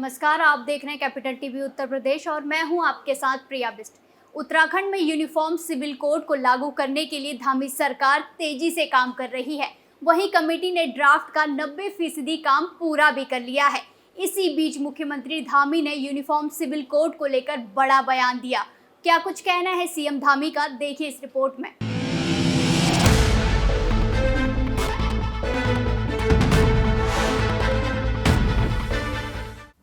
नमस्कार, आप देख रहे हैं कैपिटल टीवी उत्तर प्रदेश और मैं हूं आपके साथ प्रिया बिस्ट। उत्तराखंड में यूनिफॉर्म सिविल कोड को लागू करने के लिए धामी सरकार तेजी से काम कर रही है। वहीं कमेटी ने ड्राफ्ट का 90% काम पूरा भी कर लिया है। इसी बीच मुख्यमंत्री धामी ने यूनिफॉर्म सिविल कोड को लेकर बड़ा बयान दिया। क्या कुछ कहना है सीएम धामी का, देखिए इस रिपोर्ट में।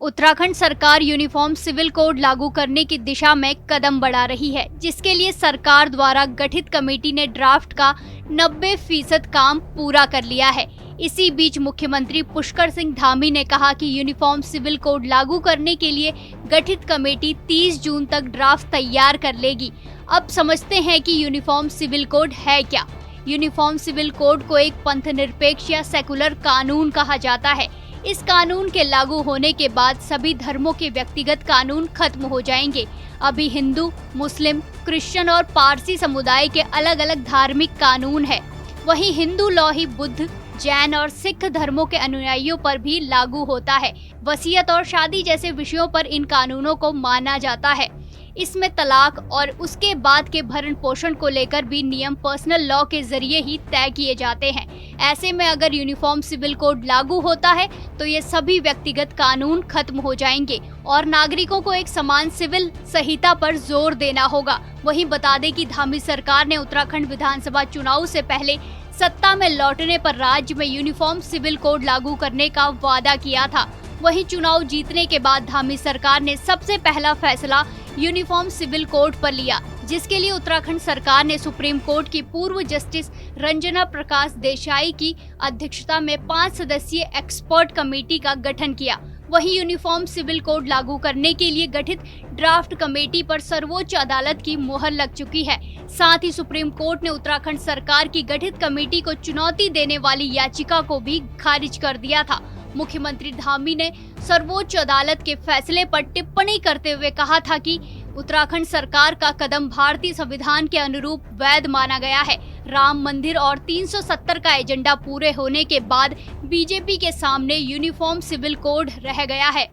उत्तराखंड सरकार यूनिफॉर्म सिविल कोड लागू करने की दिशा में कदम बढ़ा रही है, जिसके लिए सरकार द्वारा गठित कमेटी ने ड्राफ्ट का 90% काम पूरा कर लिया है। इसी बीच मुख्यमंत्री पुष्कर सिंह धामी ने कहा कि यूनिफॉर्म सिविल कोड लागू करने के लिए गठित कमेटी 30 जून तक ड्राफ्ट तैयार कर लेगी। अब समझते हैं कि यूनिफॉर्म सिविल कोड है क्या। यूनिफॉर्म सिविल कोड को एक पंथनिरपेक्ष या सेकुलर कानून कहा जाता है। इस कानून के लागू होने के बाद सभी धर्मों के व्यक्तिगत कानून खत्म हो जाएंगे। अभी हिंदू, मुस्लिम, क्रिश्चियन और पारसी समुदाय के अलग अलग धार्मिक कानून है। वहीं हिंदू लॉ ही बुद्ध, जैन और सिख धर्मों के अनुयायियों पर भी लागू होता है। वसीयत और शादी जैसे विषयों पर इन कानूनों को माना जाता है। इसमें तलाक और उसके बाद के भरण पोषण को लेकर भी नियम पर्सनल लॉ के जरिए ही तय किए जाते हैं। ऐसे में अगर यूनिफॉर्म सिविल कोड लागू होता है तो ये सभी व्यक्तिगत कानून खत्म हो जाएंगे और नागरिकों को एक समान सिविल संहिता पर जोर देना होगा। वहीं बता दें कि धामी सरकार ने उत्तराखंड विधानसभा चुनाव से पहले सत्ता में लौटने पर राज्य में यूनिफॉर्म सिविल कोड लागू करने का वादा किया था। वहीं चुनाव जीतने के बाद धामी सरकार ने सबसे पहला फैसला यूनिफॉर्म सिविल कोड पर लिया, जिसके लिए उत्तराखंड सरकार ने सुप्रीम कोर्ट की पूर्व जस्टिस रंजना प्रकाश देसाई की अध्यक्षता में 5 सदस्यीय एक्सपर्ट कमेटी का गठन किया। वहीं यूनिफॉर्म सिविल कोड लागू करने के लिए गठित ड्राफ्ट कमेटी पर सर्वोच्च अदालत की मुहर लग चुकी है। साथ ही सुप्रीम कोर्ट ने उत्तराखंड सरकार की गठित कमेटी को चुनौती देने वाली याचिका को भी खारिज कर दिया था। मुख्यमंत्री धामी ने सर्वोच्च अदालत के फैसले पर टिप्पणी करते हुए कहा था कि उत्तराखंड सरकार का कदम भारतीय संविधान के अनुरूप वैध माना गया है। राम मंदिर और 370 का एजेंडा पूरे होने के बाद बीजेपी के सामने यूनिफॉर्म सिविल कोड रह गया है।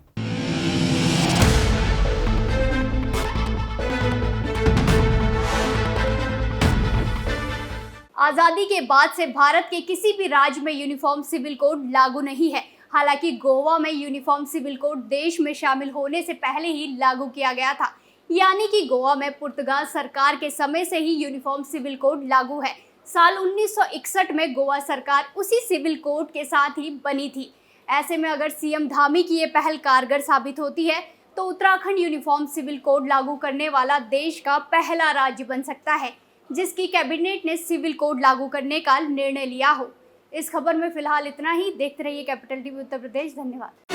आजादी के बाद से भारत के किसी भी राज्य में यूनिफॉर्म सिविल कोड लागू नहीं है। हालांकि गोवा में यूनिफॉर्म सिविल कोड देश में शामिल होने से पहले ही लागू किया गया था, यानी कि गोवा में पुर्तगाल सरकार के समय से ही यूनिफॉर्म सिविल कोड लागू है। साल 1961 में गोवा सरकार उसी सिविल कोड के साथ ही बनी थी। ऐसे में अगर सीएम धामी की ये पहल कारगर साबित होती है तो उत्तराखंड यूनिफॉर्म सिविल कोड लागू करने वाला देश का पहला राज्य बन सकता है, जिसकी कैबिनेट ने सिविल कोड लागू करने का निर्णय लिया हो। इस खबर में फिलहाल इतना ही। देखते रहिए कैपिटल टीवी उत्तर प्रदेश। धन्यवाद।